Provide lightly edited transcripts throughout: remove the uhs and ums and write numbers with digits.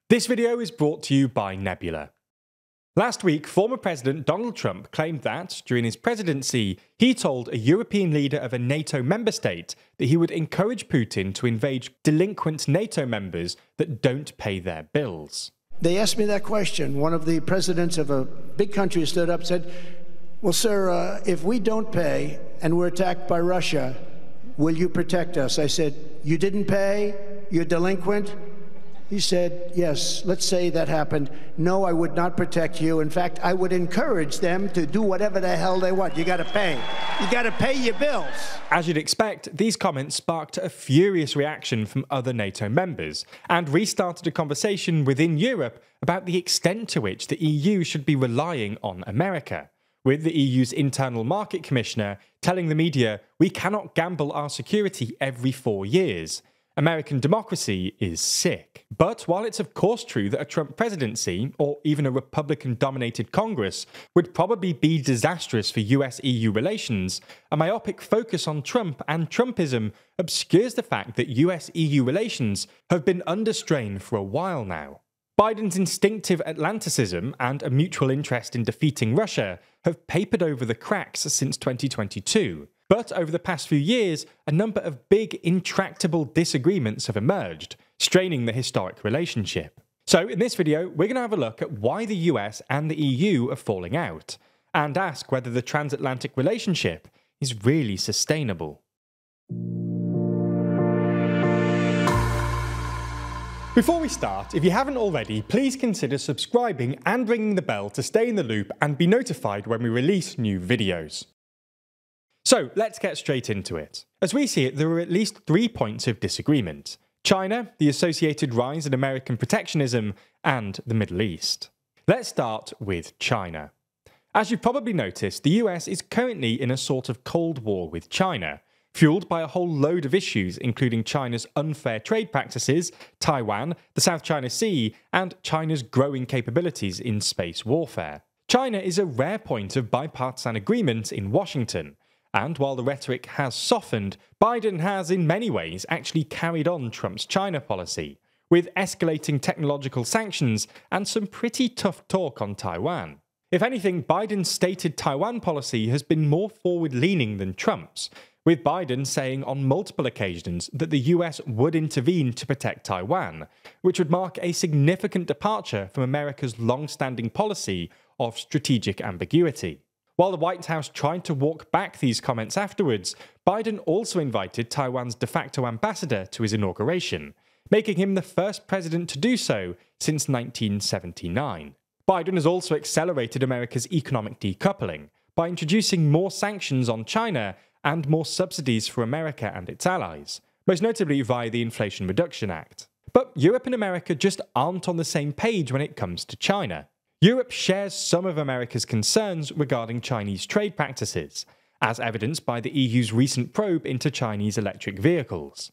This video is brought to you by Nebula. Last week, former President Donald Trump claimed that, during his presidency, he told a European leader of a NATO member state that he would encourage Putin to invade delinquent NATO members that don't pay their bills. They asked me that question. One of the presidents of a big country stood up and said, well, sir, if we don't pay and we're attacked by Russia, will you protect us? I said, you didn't pay? You're delinquent? He said, yes, let's say that happened. No, I would not protect you. In fact, I would encourage them to do whatever the hell they want. You got to pay. You got to pay your bills. As you'd expect, these comments sparked a furious reaction from other NATO members and restarted a conversation within Europe about the extent to which the EU should be relying on America, with the EU's internal market commissioner telling the media, we cannot gamble our security every 4 years. American democracy is sick. But while it's of course true that a Trump presidency, or even a Republican-dominated Congress, would probably be disastrous for US-EU relations, a myopic focus on Trump and Trumpism obscures the fact that US-EU relations have been under strain for a while now. Biden's instinctive Atlanticism and a mutual interest in defeating Russia have papered over the cracks since 2022. But over the past few years, a number of big, intractable disagreements have emerged, straining the historic relationship. So in this video, we're going to have a look at why the US and the EU are falling out, and ask whether the transatlantic relationship is really sustainable. Before we start, if you haven't already, please consider subscribing and ringing the bell to stay in the loop and be notified when we release new videos. So let's get straight into it. As we see it, there are at least 3 points of disagreement: China, the associated rise in American protectionism, and the Middle East. Let's start with China. As you've probably noticed, the US is currently in a sort of Cold War with China, fueled by a whole load of issues including China's unfair trade practices, Taiwan, the South China Sea, and China's growing capabilities in space warfare. China is a rare point of bipartisan agreement in Washington. And while the rhetoric has softened, Biden has in many ways actually carried on Trump's China policy, with escalating technological sanctions and some pretty tough talk on Taiwan. If anything, Biden's stated Taiwan policy has been more forward-leaning than Trump's, with Biden saying on multiple occasions that the US would intervene to protect Taiwan, which would mark a significant departure from America's long-standing policy of strategic ambiguity. While the White House tried to walk back these comments afterwards, Biden also invited Taiwan's de facto ambassador to his inauguration, making him the first president to do so since 1979. Biden has also accelerated America's economic decoupling by introducing more sanctions on China and more subsidies for America and its allies, most notably via the Inflation Reduction Act. But Europe and America just aren't on the same page when it comes to China. Europe shares some of America's concerns regarding Chinese trade practices, as evidenced by the EU's recent probe into Chinese electric vehicles.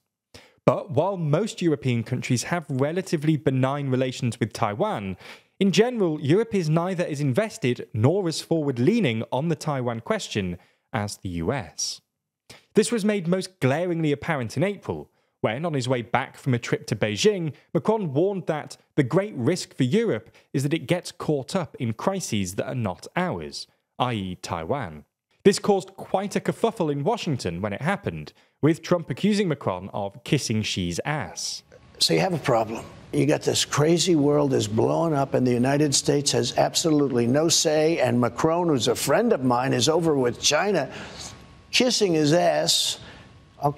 But while most European countries have relatively benign relations with Taiwan, in general, Europe is neither as invested nor as forward-leaning on the Taiwan question as the US. This was made most glaringly apparent in April, when, on his way back from a trip to Beijing, Macron warned that the great risk for Europe is that it gets caught up in crises that are not ours, i.e. Taiwan. This caused quite a kerfuffle in Washington when it happened, with Trump accusing Macron of kissing Xi's ass. So you have a problem. You got this crazy world is blowing up and the United States has absolutely no say, and Macron, who's a friend of mine, is over with China, kissing his ass,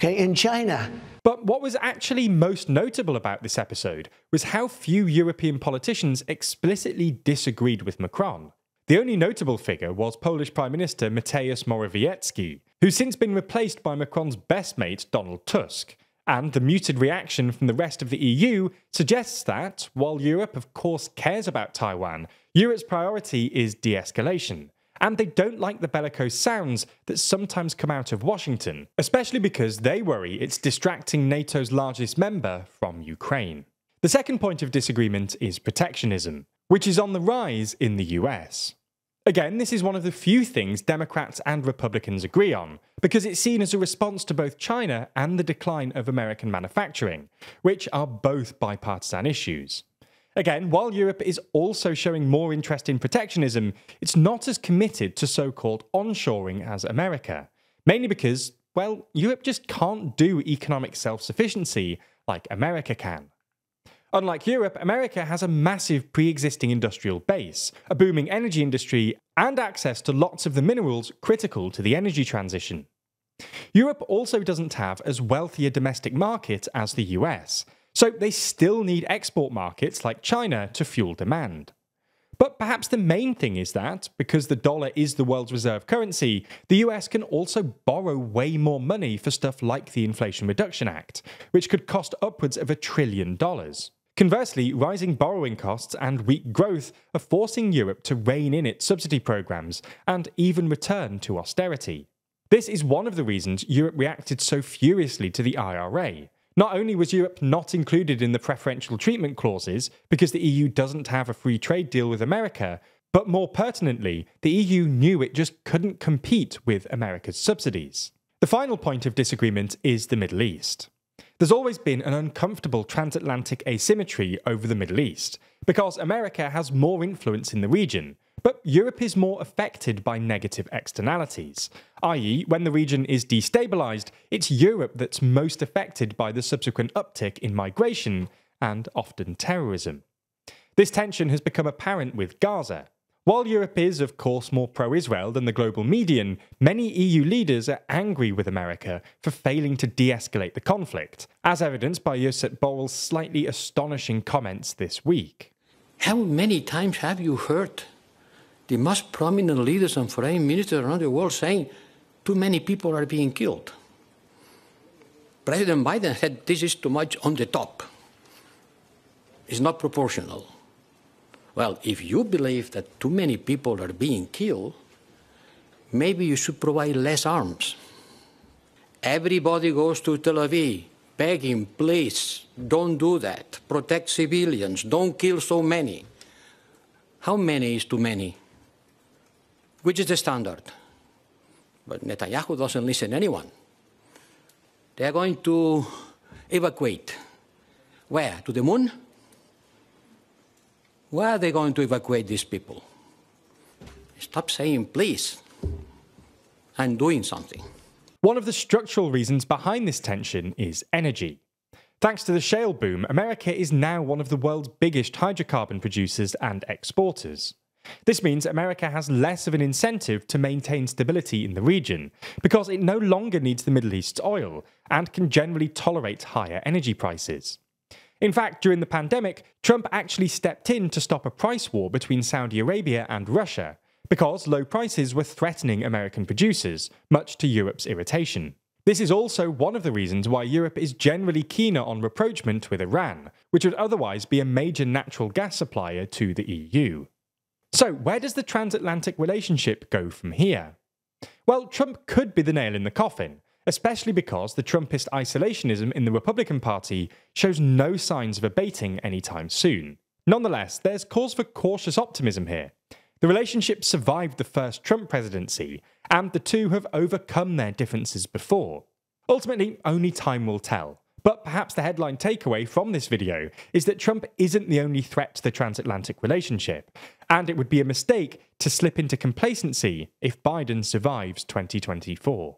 in China. But what was actually most notable about this episode was how few European politicians explicitly disagreed with Macron. The only notable figure was Polish Prime Minister Mateusz Morawiecki, who's since been replaced by Macron's best mate Donald Tusk. And the muted reaction from the rest of the EU suggests that, while Europe of course cares about Taiwan, Europe's priority is de-escalation. And they don't like the bellicose sounds that sometimes come out of Washington, especially because they worry it's distracting NATO's largest member from Ukraine. The second point of disagreement is protectionism, which is on the rise in the US. Again, this is one of the few things Democrats and Republicans agree on, because it's seen as a response to both China and the decline of American manufacturing, which are both bipartisan issues. Again, while Europe is also showing more interest in protectionism, it's not as committed to so-called onshoring as America, mainly because, well, Europe just can't do economic self-sufficiency like America can. Unlike Europe, America has a massive pre-existing industrial base, a booming energy industry, and access to lots of the minerals critical to the energy transition. Europe also doesn't have as wealthy a domestic market as the US, so they still need export markets like China to fuel demand. But perhaps the main thing is that, because the dollar is the world's reserve currency, the US can also borrow way more money for stuff like the Inflation Reduction Act, which could cost upwards of $1 trillion. Conversely, rising borrowing costs and weak growth are forcing Europe to rein in its subsidy programs and even return to austerity. This is one of the reasons Europe reacted so furiously to the IRA. Not only was Europe not included in the preferential treatment clauses because the EU doesn't have a free trade deal with America, but more pertinently, the EU knew it just couldn't compete with America's subsidies. The final point of disagreement is the Middle East. There's always been an uncomfortable transatlantic asymmetry over the Middle East, because America has more influence in the region, but Europe is more affected by negative externalities, i.e., when the region is destabilised, it's Europe that's most affected by the subsequent uptick in migration and often terrorism. This tension has become apparent with Gaza. While Europe is, of course, more pro-Israel than the global median, many EU leaders are angry with America for failing to de-escalate the conflict, as evidenced by Josep Borrell's slightly astonishing comments this week. How many times have you heard the most prominent leaders and foreign ministers around the world saying too many people are being killed? President Biden said this is too much on the top. It's not proportional. Well, if you believe that too many people are being killed, maybe you should provide less arms. Everybody goes to Tel Aviv begging, please, don't do that. Protect civilians. Don't kill so many. How many is too many? Which is the standard? But Netanyahu doesn't listen to anyone. They are going to evacuate. Where? To the moon? Where are they going to evacuate these people? Stop saying please and doing something. One of the structural reasons behind this tension is energy. Thanks to the shale boom, America is now one of the world's biggest hydrocarbon producers and exporters. This means America has less of an incentive to maintain stability in the region, because it no longer needs the Middle East's oil and can generally tolerate higher energy prices. In fact, during the pandemic, Trump actually stepped in to stop a price war between Saudi Arabia and Russia, because low prices were threatening American producers, much to Europe's irritation. This is also one of the reasons why Europe is generally keener on rapprochement with Iran, which would otherwise be a major natural gas supplier to the EU. So, where does the transatlantic relationship go from here? Well, Trump could be the nail in the coffin, especially because the Trumpist isolationism in the Republican Party shows no signs of abating anytime soon. Nonetheless, there's cause for cautious optimism here. The relationship survived the first Trump presidency, and the two have overcome their differences before. Ultimately, only time will tell. But perhaps the headline takeaway from this video is that Trump isn't the only threat to the transatlantic relationship, and it would be a mistake to slip into complacency if Biden survives 2024.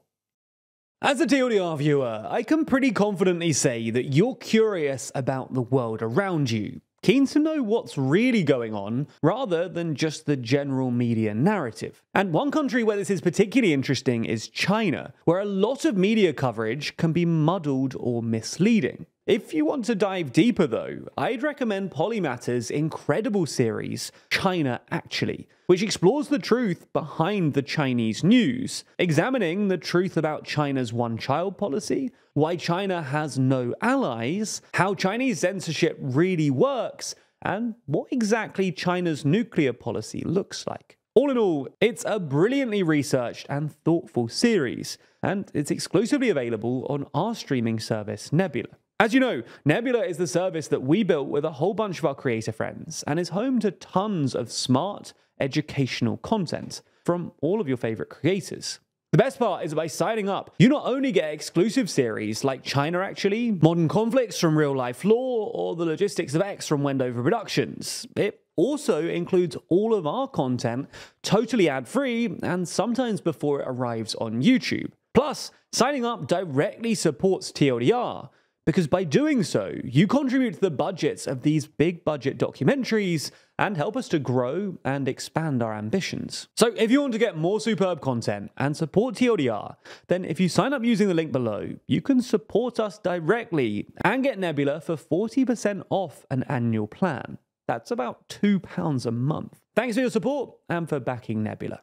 As a TLDR viewer, I can pretty confidently say that you're curious about the world around you, keen to know what's really going on rather than just the general media narrative. And one country where this is particularly interesting is China, where a lot of media coverage can be muddled or misleading. If you want to dive deeper though, I'd recommend Polymatter's incredible series, China Actually, which explores the truth behind the Chinese news, examining the truth about China's one-child policy, why China has no allies, how Chinese censorship really works, and what exactly China's nuclear policy looks like. All in all, it's a brilliantly researched and thoughtful series, and it's exclusively available on our streaming service, Nebula. As you know, Nebula is the service that we built with a whole bunch of our creator friends, and is home to tons of smart, educational content from all of your favorite creators. The best part is that by signing up, you not only get exclusive series like China Actually, Modern Conflicts from Real Life Law, or The Logistics of X from Wendover Productions. It also includes all of our content totally ad-free and sometimes before it arrives on YouTube. Plus, signing up directly supports TLDR, because by doing so, you contribute to the budgets of these big budget documentaries and help us to grow and expand our ambitions. So if you want to get more superb content and support TLDR, then if you sign up using the link below, you can support us directly and get Nebula for 40% off an annual plan. That's about £2 a month. Thanks for your support and for backing Nebula.